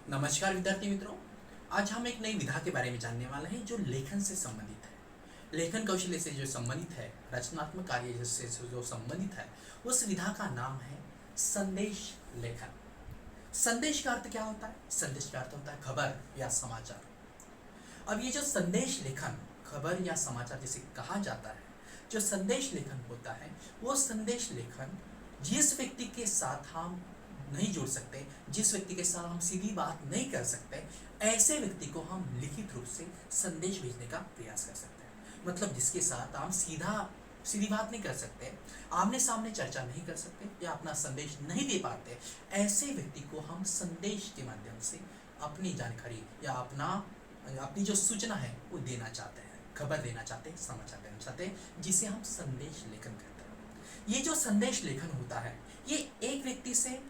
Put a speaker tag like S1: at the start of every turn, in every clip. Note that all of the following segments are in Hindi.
S1: नमस्कार विद्यार्थी मित्रों। आज हम एक नई विधा के बारे में जानने वाले हैं जो लेखन से संबंधित है, लेखन कौशल्य से जो संबंधित है, रचनात्मक कार्य से जो संबंधित है। उस विधा का नाम है संदेश लेखन। संदेश का अर्थ क्या होता है? संदेश का अर्थ होता है खबर या समाचार। अब ये जो संदेश लेखन, खबर या समाचार जिसे कहा जाता है, जो संदेश लेखन होता है, वो संदेश लेखन जिस व्यक्ति के साथ हम नहीं जुड़ सकते, जिस व्यक्ति के साथ हम सीधी बात नहीं कर सकते, ऐसे व्यक्ति को हम लिखित रूप से संदेश भेजने का प्रयास कर सकते हैं। मतलब जिसके साथ हम सीधी बात नहीं कर सकते, आमने सामने चर्चा नहीं कर सकते या अपना संदेश नहीं दे पाते, ऐसे व्यक्ति को हम संदेश के माध्यम से अपनी जानकारी या अपनी जो सूचना है वो देना चाहते हैं, खबर देना चाहते हैं, समाचार देना चाहते हैं, जिसे हम संदेश लेखन कहते हैं। ये जो संदेश लेखन होता है, ये एक व्यक्ति से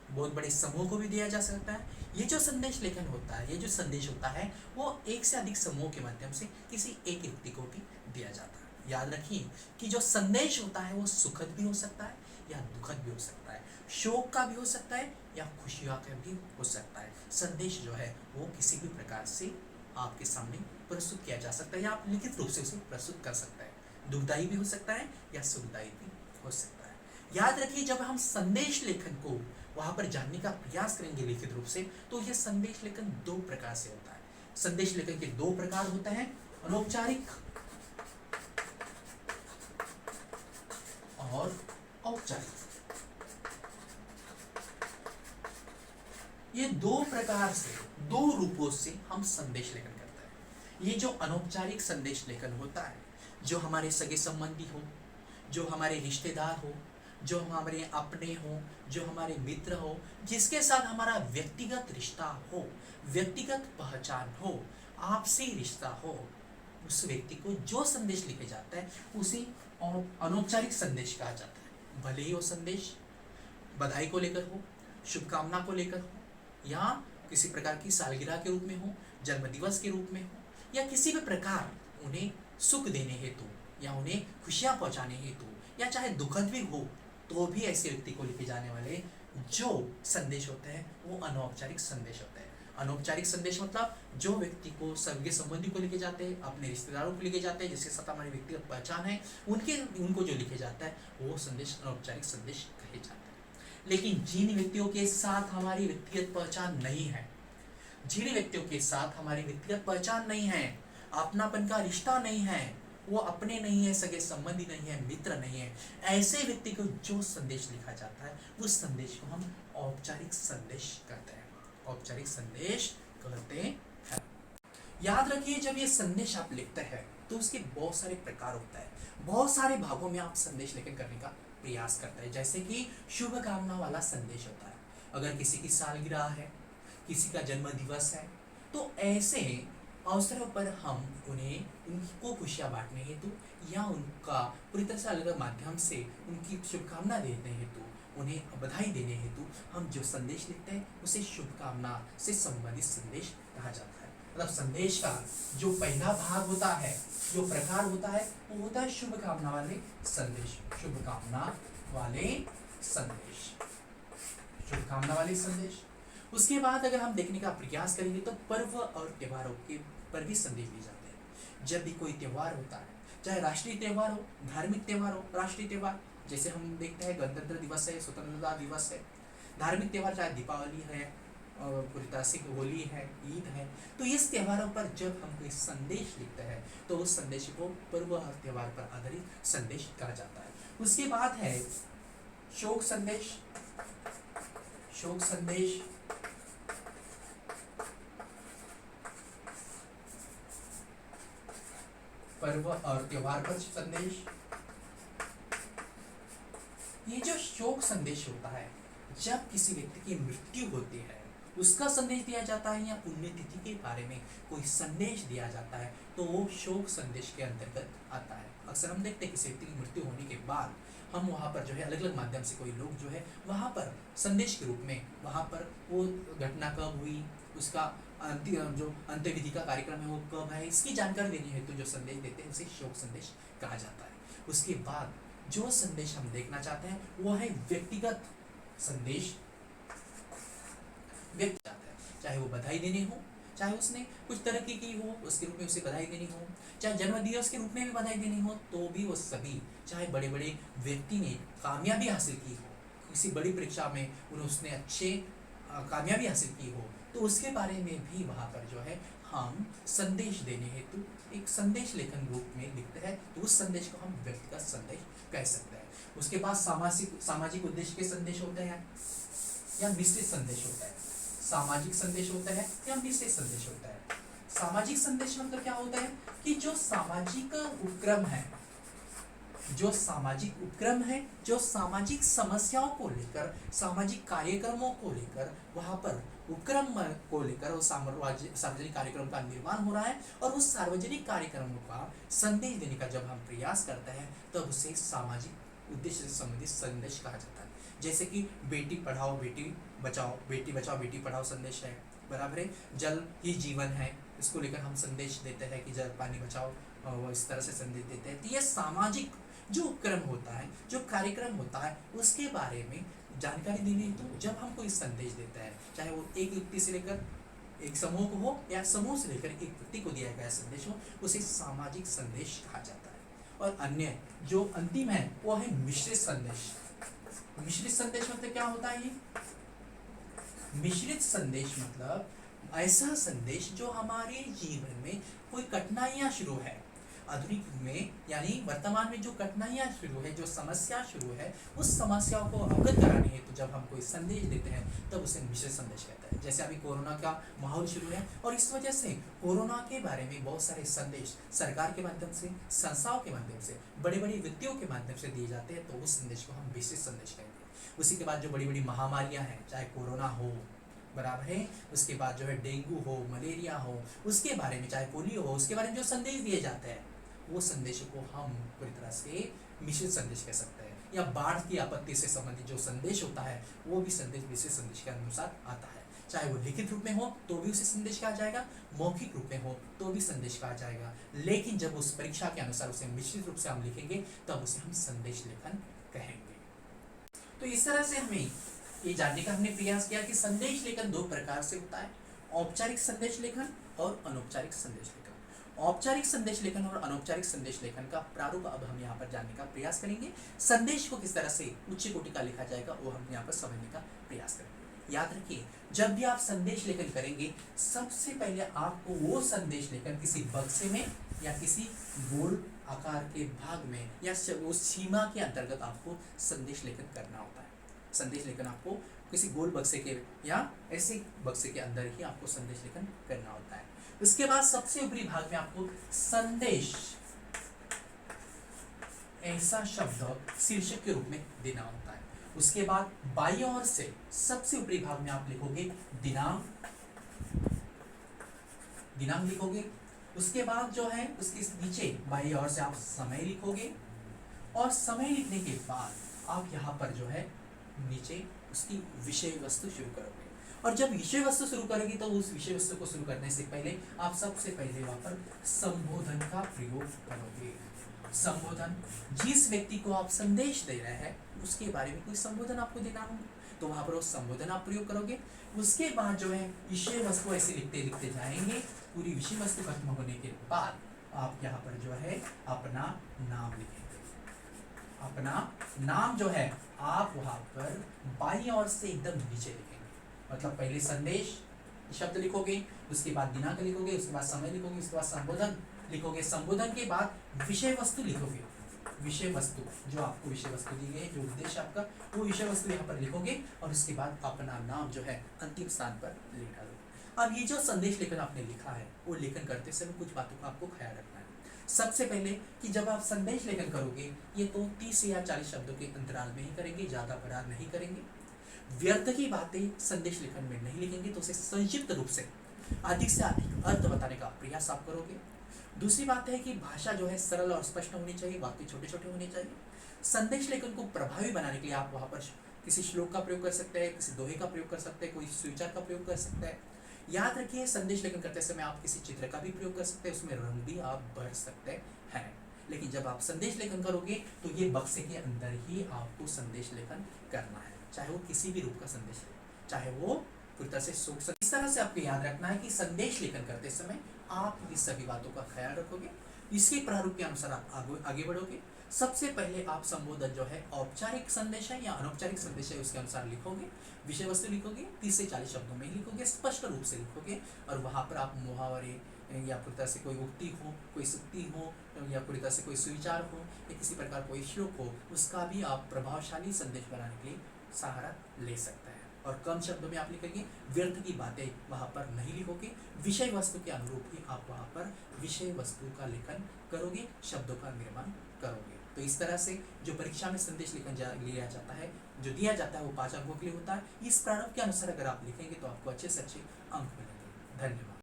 S1: बहुत बड़े समूह को भी दिया जा सकता है। ये जो संदेश लेखन होता है, ये जो संदेश होता है, वो एक से अधिक समूह के माध्यम से किसी एक व्यक्ति को भी दिया जाता है। याद रखिए कि जो संदेश होता है वो सुखद भी हो सकता है या दुखद भी हो सकता है, शोक का भी हो सकता है या खुशियों का भी हो सकता है। संदेश जो है वो किसी भी प्रकार से आपके सामने प्रस्तुत किया जा सकता है या आप लिखित रूप से उसे प्रस्तुत कर सकते हैं। दुखदायी भी हो सकता है या सुखदायी भी हो सकता है। याद रखिए, जब हम संदेश लेखन को वहां पर जानने का प्रयास करेंगे लिखित रूप से, तो यह संदेश लेखन दो प्रकार से होता है। संदेश लेखन के दो प्रकार होते हैं, अनौपचारिक और औपचारिक। ये दो प्रकार से, दो रूपों से हम संदेश लेखन करते हैं। ये जो अनौपचारिक संदेश लेखन होता है, जो हमारे सगे संबंधी हो, जो हमारे रिश्तेदार हो, जो हमारे अपने हो, जो हमारे मित्र हो, जिसके साथ हमारा व्यक्तिगत रिश्ता हो, व्यक्तिगत पहचान हो, आपसी रिश्ता हो, उस व्यक्ति को जो संदेश लिखे जाता है उसे अनौपचारिक संदेश कहा जाता है। भले ही वो संदेश बधाई को लेकर हो, शुभकामना को लेकर हो, या किसी प्रकार की सालगिरह के रूप में हो, जन्मदिवस के रूप में हो, या किसी भी प्रकार उन्हें सुख देने हेतु या उन्हें खुशियां पहुंचाने हेतु, या चाहे दुखद भी हो, तो भी ऐसे व्यक्ति को लिखे जाने वाले जो संदेश होते हैं वो अनौपचारिक संदेश होते हैं। अनौपचारिक संदेश मतलब जो व्यक्ति को सगे संबंधी को लिखे जाते हैं, अपने रिश्तेदारों को लिखे जाते हैं, जिसके साथ हमारी व्यक्तिगत पहचान है, उनको जो लिखे जाता है वो संदेश अनौपचारिक संदेश कहे जाते हैं। लेकिन जिन व्यक्तियों के साथ हमारी व्यक्तिगत पहचान नहीं है, जिन व्यक्तियों के साथ हमारी व्यक्तिगत पहचान नहीं है, अपनापन का रिश्ता नहीं है, वो अपने नहीं है, सगे संबंधी नहीं है, मित्र नहीं है, ऐसे व्यक्ति को जो संदेश लिखा जाता है उस संदेश को हम औपचारिक संदेश कहते हैं। औपचारिक संदेश कहते हैं। याद रखिए, जब ये संदेश आप लिखते हैं तो उसके बहुत सारे प्रकार होता है, बहुत सारे भागों में आप संदेश लेखन करने का प्रयास करते हैं। जैसे कि शुभकामना वाला संदेश होता है। अगर किसी की सालगिरह है, किसी का जन्म दिवस है, तो ऐसे अवसरों पर हम उनको खुशियाँ बांटने हेतु या उनका पूरी तरह से अलग माध्यम से उनकी शुभकामना देने हेतु, उन्हें बधाई देने हेतु हम जो संदेश लिखते हैं उसे शुभकामना से संबंधित संदेश कहा जाता है। मतलब संदेश का जो पहला भाग होता है, जो प्रकार होता है, वो होता है शुभकामना वाले संदेश। शुभकामना वाले संदेश, शुभकामना वाले संदेश। उसके बाद अगर हम देखने का प्रयास करेंगे तो पर्व और त्योहारों के पर भी संदेश दिए जाते हैं। जब भी कोई त्यौहार होता है, चाहे राष्ट्रीय त्यौहार हो, धार्मिक त्यौहार हो, राष्ट्रीय त्यौहार जैसे हम देखते हैं गणतंत्र दिवस है, स्वतंत्रता दिवस है, धार्मिक त्यौहार चाहे दीपावली है, पूरी तरह से होली है, ईद है, तो इस त्योहारों पर जब हम कोई संदेश लिखते हैं तो उस संदेश को पर्व और त्योहार पर आधारित संदेश कहा जाता है। उसके बाद है शोक संदेश। शोक संदेश पर्व और त्योहार पर संदेश। ये जो शोक संदेश होता है, जब किसी व्यक्ति की मृत्यु होती है उसका संदेश दिया जाता है या पुण्यतिथि के बारे में कोई संदेश दिया जाता है, तो वो शोक संदेश के अंतर्गत आता है। अक्सर हम देखते हैं किसी व्यक्ति की मृत्यु होने के बाद हम वहाँ पर जो है अलग अलग माध्यम से कोई लोग जो है वहाँ पर संदेश के रूप में वहाँ पर वो घटना कब हुई, उसका जो अंत्यविधि का कार्यक्रम है वो कब है, इसकी जानकारी देनी है तो जो संदेश देते हैं उसे शोक संदेश कहा जाता है। उसके बाद जो संदेश हम देखना चाहते हैं वो है व्यक्तिगत संदेश। व्यक्त जाता है चाहे वो बधाई देने हो, चाहे उसने कुछ तरक्की की हो उसके रूप में उसे बधाई देनी हो, चाहे जन्मदिवस के रूप में भी बधाई देनी हो, तो भी वो सभी, चाहे बड़े बड़े व्यक्ति ने कामयाबी हासिल की हो, किसी बड़ी परीक्षा में उसने अच्छे कामयाबी हासिल की हो, तो उसके बारे में भी वहाँ पर जो है हम संदेश देने हेतु एक संदेश लेखन रूप में लिखते हैं, तो उस संदेश को हम व्यक्तिगत संदेश कह सकते हैं। उसके बाद सामाजिक उद्देश्य के संदेश होते हैं या मिश्रित संदेश होता है। सामाजिक संदेश होता है या मिश्रित संदेश होता है। सामाजिक संदेश मतलब क्या होता है कि जो सामाजिक उपक्रम है, जो सामाजिक समस्याओं को लेकर, सामाजिक कार्यक्रमों को लेकर, वहां पर उपक्रम को लेकर वो सार्वजनिक कार्यक्रम का निर्माण हो रहा है, और उस सार्वजनिक कार्यक्रमों का संदेश देने का जब हम प्रयास करते हैं तब उसे सामाजिक उद्देश्य से संबंधित संदेश कहा जाता है। जैसे कि बेटी पढ़ाओ बेटी बचाओ, बेटी बचाओ बेटी पढ़ाओ संदेश है, बराबर है। जल ही जीवन है, इसको लेकर हम संदेश देते हैं कि जल पानी बचाओ, वो इस तरह से संदेश देते हैं। तो ये सामाजिक जो उपक्रम होता है, जो कार्यक्रम होता है, उसके बारे में जानकारी देने हेतु जब हम कोई संदेश देते हैं, चाहे वो एक व्यक्ति से लेकर एक समूह को हो या समूह से लेकर एक व्यक्ति को दिया गया संदेश हो, उसे सामाजिक संदेश कहा जाता है। और अन्य जो अंतिम है वो है मिश्रित संदेश। मिश्रित संदेश मतलब क्या होता है? ये मिश्रित संदेश मतलब ऐसा संदेश जो हमारे जीवन में कोई कठिनाइयां शुरू है, आधुनिक युग में यानी वर्तमान में जो कठिनाइयां शुरू है, जो समस्या शुरू है, उस समस्याओं को अवगत कराने हेतु जब हम कोई संदेश देते हैं तब उसे मिश्रित संदेश कहते हैं। जैसे अभी कोरोना का माहौल शुरू है और इस वजह से कोरोना के बारे में बहुत सारे संदेश सरकार के माध्यम से, संस्थाओं के माध्यम से, बड़े बड़े व्यक्तियों के माध्यम से दिए जाते हैं, तो उस संदेश को हम मिश्रित संदेश कहते हैं। उसी के बाद जो बड़ी बड़ी महामारियां हैं, चाहे कोरोना हो, बराबर है, उसके बाद जो है डेंगू हो, मलेरिया हो, उसके बारे में, चाहे पोलियो हो, उसके बारे में जो संदेश दिए जाते हैं, वो संदेश को हम पूरी तरह से मिश्रित संदेश कह सकते हैं। या बाढ़ की आपत्ति से संबंधित जो संदेश होता है वो भी संदेश मिश्रित संदेश के अनुसार आता है। चाहे वो लिखित रूप में हो तो भी उसे संदेश कहा जाएगा, मौखिक रूप में हो तो भी संदेश कहा जाएगा, लेकिन जब उस परीक्षा के अनुसार उसे मिश्रित रूप से हम लिखेंगे तब उसे हम संदेश लेखन कहेंगे। तो इस तरह से हमें ये जानने का हमने प्रयास किया कि संदेश लेखन दो प्रकार से होता है, औपचारिक संदेश लेखन और अनौपचारिक संदेश लेखन। औपचारिक संदेश लेखन और अनौपचारिक संदेश लेखन का प्रारूप अब हम यहाँ पर जानने का प्रयास करेंगे। संदेश को किस तरह से उच्च कोटि का लिखा जाएगा वो हम यहाँ पर समझने का प्रयास करेंगे। याद रखिए, जब भी आप संदेश लेखन करेंगे सबसे पहले आपको वो संदेश लेखन किसी बक्से में या किसी गोल आकार के भाग में या उस सीमा के अंतर्गत आपको संदेश लेखन करना होता है। संदेश लेखन आपको किसी गोल बक्से के या ऐसे बक्से के अंदर ही आपको संदेश लेखन करना होता है। उसके बाद सबसे ऊपरी भाग में आपको संदेश ऐसा शब्द शीर्षक के रूप में देना होता है। उसके बाद बाईं ओर से सबसे ऊपरी भाग में आप लिखोगे दिनांक लिखोगे। उसके बाद जो है उसके नीचे बाईं ओर से आप समय लिखोगे, और समय लिखने के बाद आप यहाँ पर जो है नीचे उसकी विषय वस्तु शुरू करोगे। और जब विषय वस्तु शुरू करोगे तो उस विषय वस्तु को शुरू करने से पहले आप सबसे पहले वहां पर संबोधन का प्रयोग करोगे। संबोधन, जिस व्यक्ति को आप संदेश दे रहे हैं उसके बारे में कोई संबोधन आपको देना होगा, तो वहां पर वो संबोधन आप प्रयोग करोगे। उसके बाद जो है विषय वस्तु ऐसे लिखते लिखते जाएंगे, पूरी विषय वस्तु खत्म होने के बाद आप यहाँ पर जो है अपना नाम लिखेंगे। अपना नाम जो है आप वहां पर बाईं ओर से एकदम नीचे लिखेंगे। मतलब पहले संदेश शब्द लिखोगे, उसके बाद दिनांक लिखोगे, उसके बाद समय लिखोगे, उसके बाद संबोधन लिखोगे, संबोधन के बाद विषय वस्तु लिखोगे। विषय वस्तु जो आपको विषय वस्तु दी गई है, जो उद्देश्य आपका, वो विषय वस्तु यहाँ पर लिखोगे, और उसके बाद अपना नाम जो है अंतिम स्थान पर लिख डालोगे। अब ये जो संदेश लेखन आपने लिखा है वो लेखन करते समय कुछ बातों का आपको ख्याल रखना है। सबसे पहले कि जब आप संदेश लेखन करोगे ये तो 30 या 40 शब्दों के अंतराल में ही करेंगे, ज़्यादा बड़ा नहीं करेंगे। व्यर्थ की बातें संदेश लेखन में नहीं लिखेंगे, तो उसे संक्षिप्त रूप से अधिक अर्थ बताने का प्रयास आप करोगे। दूसरी बात है कि भाषा जो है सरल और स्पष्ट होनी चाहिए, वाक्य छोटे छोटे होने चाहिए। संदेश लेखन को प्रभावी बनाने के लिए आप वहाँ पर किसी श्लोक का प्रयोग कर सकते हैं, किसी दोहे का प्रयोग कर सकते हैं, कोई सुविचार का प्रयोग कर सकते हैं। याद रखिए, संदेश लेखन करते समय आप किसी चित्र का भी प्रयोग कर सकते हैं, उसमें रंग भी आप भर सकते हैं। लेकिन जब आप संदेश लेखन करोगे तो ये बक्से के अंदर ही आपको संदेश लेखन करना है, चाहे वो किसी भी रूप का संदेश है, चाहे वो पूरी तरह से शोक इस तरह से आपको याद रखना है कि संदेश लेखन करते समय आप इस सभी बातों का ख्याल रखोगे, इसके प्रारूप के अनुसार आप आगे बढ़ोगे। सबसे पहले आप संबोधन जो है औपचारिक संदेश है या अनौपचारिक संदेश है उसके अनुसार लिखोगे, विषय वस्तु लिखोगे, 30 से 40 शब्दों में लिखोगे, स्पष्ट रूप से लिखोगे, और वहाँ पर आप मुहावरे या पूरी तरह से कोई उक्ति हो, कोई सुक्ति हो, या पूरी तरह से कोई सुविचार हो, या किसी प्रकार कोई श्लोक हो, उसका भी आप प्रभावशाली संदेश बनाने के लिए सहारा ले सकते हैं। और कम शब्दों में आप लिखेंगे, व्यर्थ की बातें वहाँ पर नहीं लिखोगे, विषय वस्तु के अनुरूप ही आप वहाँ पर विषय वस्तु का लेखन करोगे, शब्दों का निर्माण करोगे। तो इस तरह से जो परीक्षा में संदेश लेखन लिया जाता है, जो दिया जाता है, वो 5 अंकों के लिए होता है। इस प्रारूप के अनुसार अगर आप लिखेंगे तो आपको अच्छे से अच्छे अंक मिलेंगे। धन्यवाद।